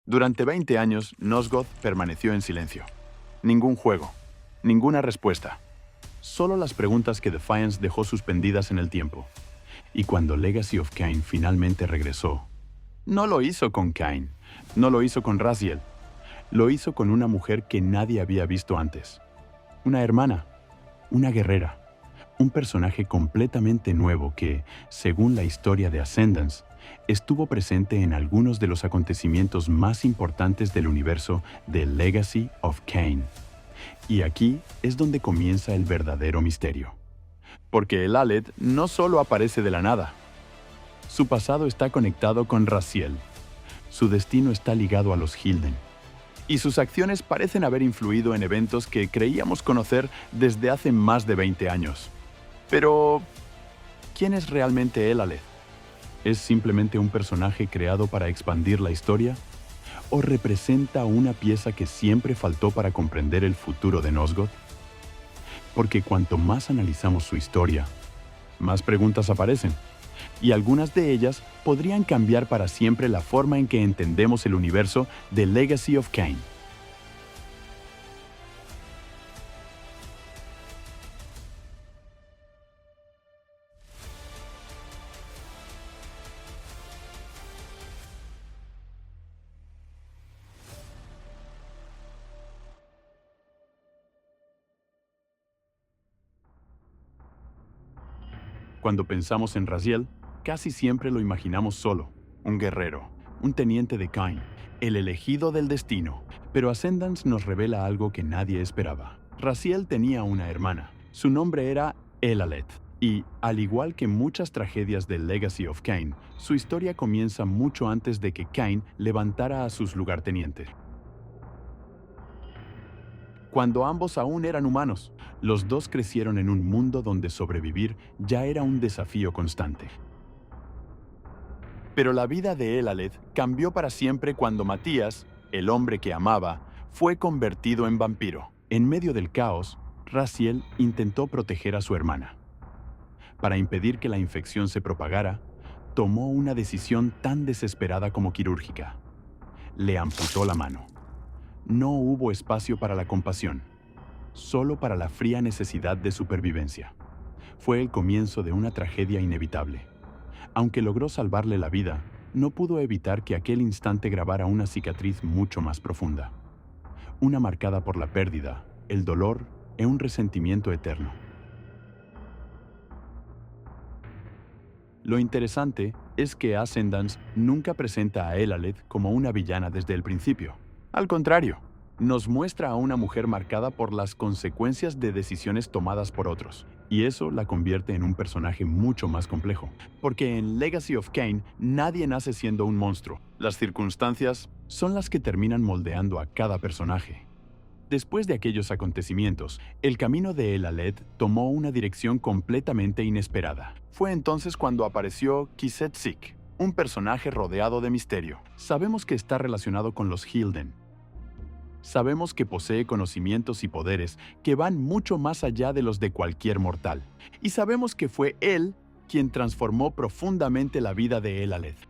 Durante 20 años, Nosgoth permaneció en silencio. Ningún juego, ninguna respuesta. Solo las preguntas que Defiance dejó suspendidas en el tiempo. Y cuando Legacy of Kain finalmente regresó, no lo hizo con Kain, no lo hizo con Raziel, lo hizo con una mujer que nadie había visto antes. Una hermana, una guerrera, un personaje completamente nuevo que, según la historia de Ascendance, estuvo presente en algunos de los acontecimientos más importantes del universo de Legacy of Kain. Y aquí es donde comienza el verdadero misterio. Porque el Aled no solo aparece de la nada. Su pasado está conectado con Raziel. Su destino está ligado a los Hilden. Y sus acciones parecen haber influido en eventos que creíamos conocer desde hace más de 20 años. Pero, ¿quién es realmente el Aled? ¿Es simplemente un personaje creado para expandir la historia? ¿O representa una pieza que siempre faltó para comprender el futuro de Nosgoth? Porque cuanto más analizamos su historia, más preguntas aparecen. Y algunas de ellas podrían cambiar para siempre la forma en que entendemos el universo de Legacy of Kain. Cuando pensamos en Raziel, casi siempre lo imaginamos solo, un guerrero, un teniente de Kain, el elegido del destino. Pero Ascendance nos revela algo que nadie esperaba. Raziel tenía una hermana. Su nombre era Elaleth. Y, al igual que muchas tragedias de Legacy of Kain, su historia comienza mucho antes de que Kain levantara a sus lugartenientes. Cuando ambos aún eran humanos, los dos crecieron en un mundo donde sobrevivir ya era un desafío constante. Pero la vida de Elaleth cambió para siempre cuando Matías, el hombre que amaba, fue convertido en vampiro. En medio del caos, Raziel intentó proteger a su hermana. Para impedir que la infección se propagara, tomó una decisión tan desesperada como quirúrgica. Le amputó la mano. No hubo espacio para la compasión, solo para la fría necesidad de supervivencia. Fue el comienzo de una tragedia inevitable. Aunque logró salvarle la vida, no pudo evitar que aquel instante grabara una cicatriz mucho más profunda. Una marcada por la pérdida, el dolor y un resentimiento eterno. Lo interesante es que Ascendance nunca presenta a Elaleth como una villana desde el principio. Al contrario, nos muestra a una mujer marcada por las consecuencias de decisiones tomadas por otros. Y eso la convierte en un personaje mucho más complejo. Porque en Legacy of Kain nadie nace siendo un monstruo. Las circunstancias son las que terminan moldeando a cada personaje. Después de aquellos acontecimientos, el camino de Elaleth tomó una dirección completamente inesperada. Fue entonces cuando apareció Kisetzik, un personaje rodeado de misterio. Sabemos que está relacionado con los Hilden. Sabemos que posee conocimientos y poderes que van mucho más allá de los de cualquier mortal. Y sabemos que fue él quien transformó profundamente la vida de Elaleth.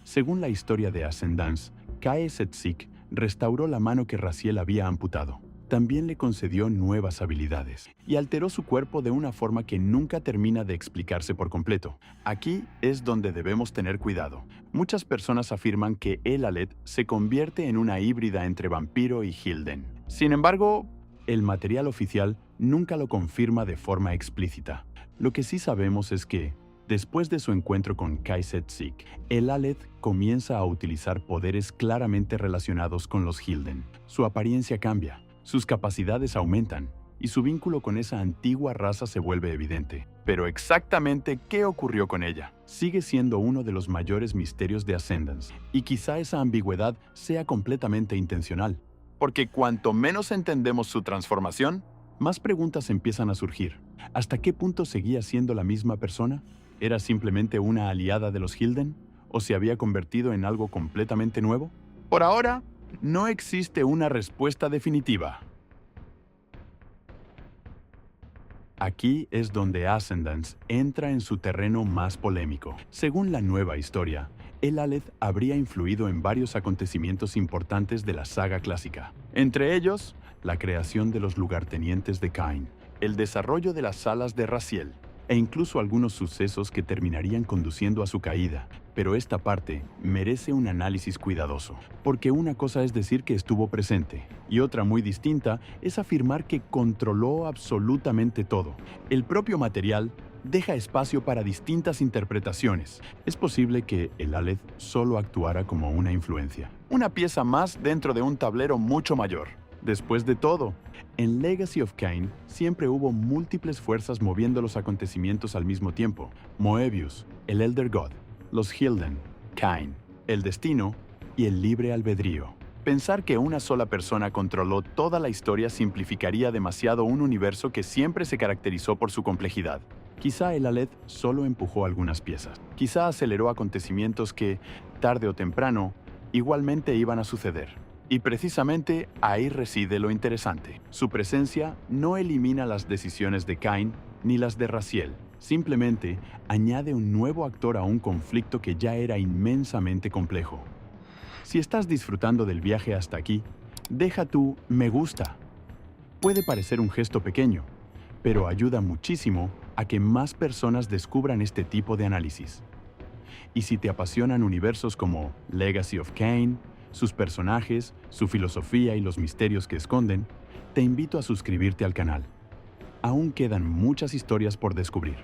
Según la historia de Ascendance, Kisetzik restauró la mano que Raziel había amputado. También le concedió nuevas habilidades y alteró su cuerpo de una forma que nunca termina de explicarse por completo. Aquí es donde debemos tener cuidado. Muchas personas afirman que Elaleth se convierte en una híbrida entre vampiro y Hilden. Sin embargo, el material oficial nunca lo confirma de forma explícita. Lo que sí sabemos es que, después de su encuentro con Kisetzik, Elaleth comienza a utilizar poderes claramente relacionados con los Hilden. Su apariencia cambia. Sus capacidades aumentan y su vínculo con esa antigua raza se vuelve evidente. Pero exactamente qué ocurrió con ella sigue siendo uno de los mayores misterios de Ascendance, y quizá esa ambigüedad sea completamente intencional. Porque cuanto menos entendemos su transformación, más preguntas empiezan a surgir. ¿Hasta qué punto seguía siendo la misma persona? ¿Era simplemente una aliada de los Hilden? ¿O se había convertido en algo completamente nuevo? Por ahora, no existe una respuesta definitiva. Aquí es donde Ascendance entra en su terreno más polémico. Según la nueva historia, El Aleph habría influido en varios acontecimientos importantes de la saga clásica. Entre ellos, la creación de los lugartenientes de Cain, el desarrollo de las salas de Raziel, e incluso algunos sucesos que terminarían conduciendo a su caída. Pero esta parte merece un análisis cuidadoso, porque una cosa es decir que estuvo presente, y otra muy distinta es afirmar que controló absolutamente todo. El propio material deja espacio para distintas interpretaciones. Es posible que el Aleph solo actuara como una influencia, una pieza más dentro de un tablero mucho mayor. Después de todo, en Legacy of Kain siempre hubo múltiples fuerzas moviendo los acontecimientos al mismo tiempo. Moebius, el Elder God, los Hilden, Kain, el destino y el libre albedrío. Pensar que una sola persona controló toda la historia simplificaría demasiado un universo que siempre se caracterizó por su complejidad. Quizá el Aleph solo empujó algunas piezas. Quizá aceleró acontecimientos que, tarde o temprano, igualmente iban a suceder. Y precisamente ahí reside lo interesante. Su presencia no elimina las decisiones de Cain ni las de Raziel. Simplemente añade un nuevo actor a un conflicto que ya era inmensamente complejo. Si estás disfrutando del viaje hasta aquí, deja tu me gusta. Puede parecer un gesto pequeño, pero ayuda muchísimo a que más personas descubran este tipo de análisis. Y si te apasionan universos como Legacy of Kain, sus personajes, su filosofía y los misterios que esconden, te invito a suscribirte al canal. Aún quedan muchas historias por descubrir.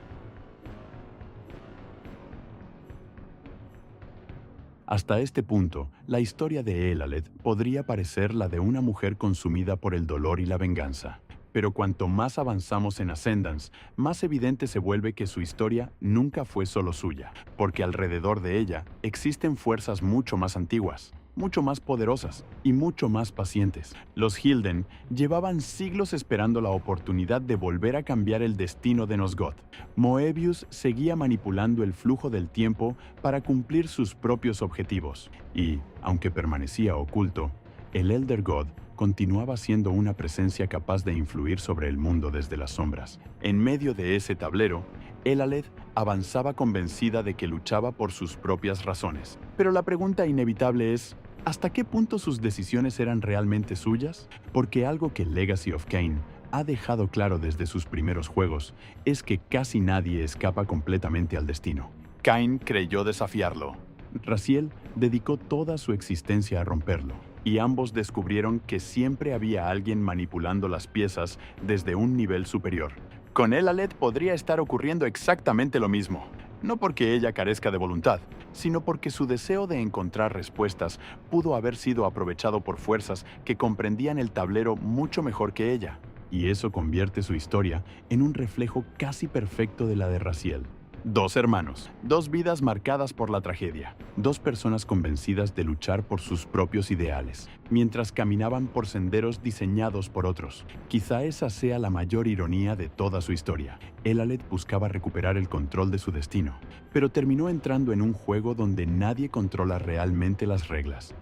Hasta este punto, la historia de Elaleth podría parecer la de una mujer consumida por el dolor y la venganza. Pero cuanto más avanzamos en Ascendance, más evidente se vuelve que su historia nunca fue solo suya, porque alrededor de ella existen fuerzas mucho más antiguas, mucho más poderosas y mucho más pacientes. Los Hilden llevaban siglos esperando la oportunidad de volver a cambiar el destino de Nosgoth. Moebius seguía manipulando el flujo del tiempo para cumplir sus propios objetivos. Y, aunque permanecía oculto, el Elder God continuaba siendo una presencia capaz de influir sobre el mundo desde las sombras. En medio de ese tablero, Elaleth avanzaba convencida de que luchaba por sus propias razones. Pero la pregunta inevitable es, ¿hasta qué punto sus decisiones eran realmente suyas? Porque algo que Legacy of Kain ha dejado claro desde sus primeros juegos es que casi nadie escapa completamente al destino. Kain creyó desafiarlo. Raziel dedicó toda su existencia a romperlo, y ambos descubrieron que siempre había alguien manipulando las piezas desde un nivel superior. Con Elaleth podría estar ocurriendo exactamente lo mismo, no porque ella carezca de voluntad, sino porque su deseo de encontrar respuestas pudo haber sido aprovechado por fuerzas que comprendían el tablero mucho mejor que ella. Y eso convierte su historia en un reflejo casi perfecto de la de Raziel. Dos hermanos, dos vidas marcadas por la tragedia, dos personas convencidas de luchar por sus propios ideales, mientras caminaban por senderos diseñados por otros. Quizá esa sea la mayor ironía de toda su historia. Elaleth buscaba recuperar el control de su destino, pero terminó entrando en un juego donde nadie controla realmente las reglas.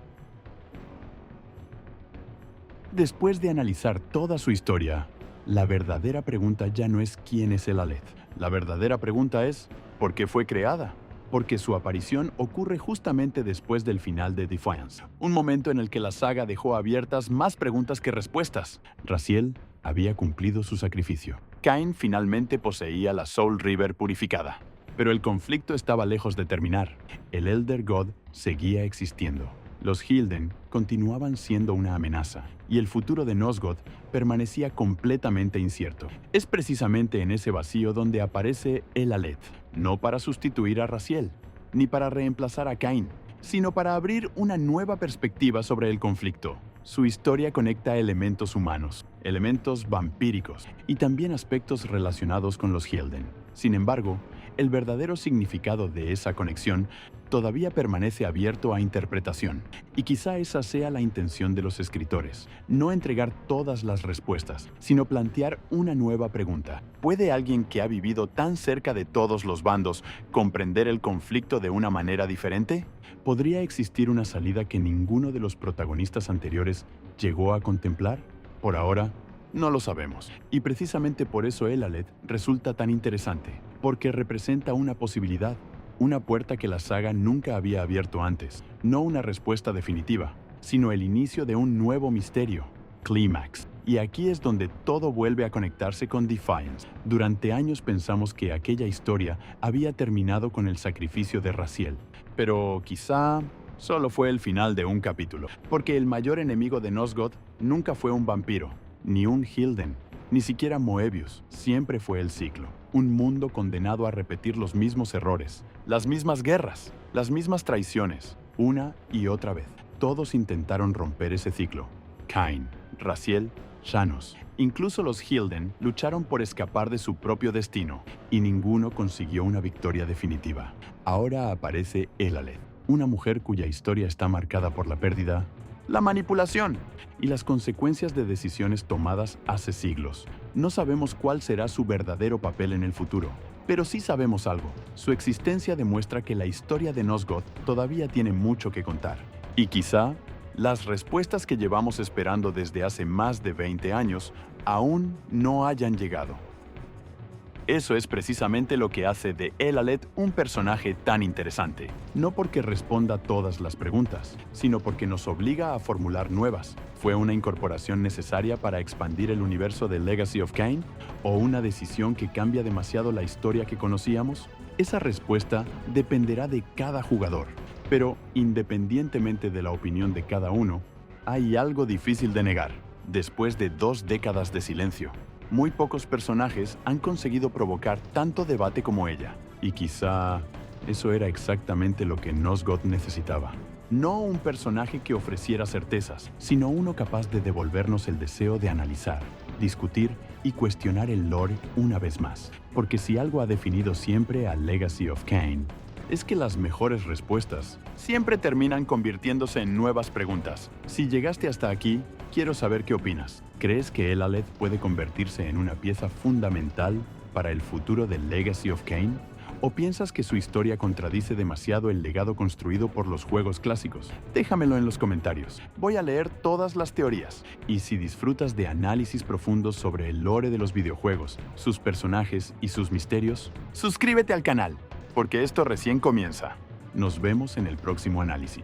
Después de analizar toda su historia, la verdadera pregunta ya no es quién es Elaleth. La verdadera pregunta es, ¿por qué fue creada? Porque su aparición ocurre justamente después del final de Defiance, un momento en el que la saga dejó abiertas más preguntas que respuestas. Raziel había cumplido su sacrificio. Kain finalmente poseía la Soul River purificada. Pero el conflicto estaba lejos de terminar. El Elder God seguía existiendo. Los Hilden continuaban siendo una amenaza, y el futuro de Nosgoth permanecía completamente incierto. Es precisamente en ese vacío donde aparece Elaleth, no para sustituir a Raziel, ni para reemplazar a Kain, sino para abrir una nueva perspectiva sobre el conflicto. Su historia conecta elementos humanos, elementos vampíricos y también aspectos relacionados con los Hilden. Sin embargo, el verdadero significado de esa conexión todavía permanece abierto a interpretación. Y quizá esa sea la intención de los escritores, no entregar todas las respuestas, sino plantear una nueva pregunta. ¿Puede alguien que ha vivido tan cerca de todos los bandos comprender el conflicto de una manera diferente? ¿Podría existir una salida que ninguno de los protagonistas anteriores llegó a contemplar? Por ahora, no lo sabemos. Y precisamente por eso Elaleth resulta tan interesante, porque representa una posibilidad, Una puerta que la saga nunca había abierto antes. No una respuesta definitiva, sino el inicio de un nuevo misterio, Clímax. Y aquí es donde todo vuelve a conectarse con Defiance. Durante años pensamos que aquella historia había terminado con el sacrificio de Raziel, pero quizá solo fue el final de un capítulo, porque el mayor enemigo de Nosgoth nunca fue un vampiro, ni un Hilden, ni siquiera Moebius. Siempre fue el ciclo. Un mundo condenado a repetir los mismos errores, las mismas guerras, las mismas traiciones, una y otra vez. Todos intentaron romper ese ciclo. Kain, Raziel, Shanos. Incluso los Hilden lucharon por escapar de su propio destino, y ninguno consiguió una victoria definitiva. Ahora aparece Elaleth, una mujer cuya historia está marcada por la pérdida, la manipulación y las consecuencias de decisiones tomadas hace siglos. No sabemos cuál será su verdadero papel en el futuro, pero sí sabemos algo. Su existencia demuestra que la historia de Nosgoth todavía tiene mucho que contar. Y quizá las respuestas que llevamos esperando desde hace más de 20 años aún no hayan llegado. Eso es precisamente lo que hace de Elaleth un personaje tan interesante. No porque responda todas las preguntas, sino porque nos obliga a formular nuevas. ¿Fue una incorporación necesaria para expandir el universo de Legacy of Kain? ¿O una decisión que cambia demasiado la historia que conocíamos? Esa respuesta dependerá de cada jugador. Pero, independientemente de la opinión de cada uno, hay algo difícil de negar. Después de 2 décadas de silencio, muy pocos personajes han conseguido provocar tanto debate como ella. Y quizá eso era exactamente lo que Nosgoth necesitaba. No un personaje que ofreciera certezas, sino uno capaz de devolvernos el deseo de analizar, discutir y cuestionar el lore una vez más. Porque si algo ha definido siempre a Legacy of Kain, es que las mejores respuestas siempre terminan convirtiéndose en nuevas preguntas. Si llegaste hasta aquí, quiero saber qué opinas. ¿Crees que Elaleth puede convertirse en una pieza fundamental para el futuro de Legacy of Kain? ¿O piensas que su historia contradice demasiado el legado construido por los juegos clásicos? Déjamelo en los comentarios. Voy a leer todas las teorías. Y si disfrutas de análisis profundos sobre el lore de los videojuegos, sus personajes y sus misterios, suscríbete al canal, porque esto recién comienza. Nos vemos en el próximo análisis.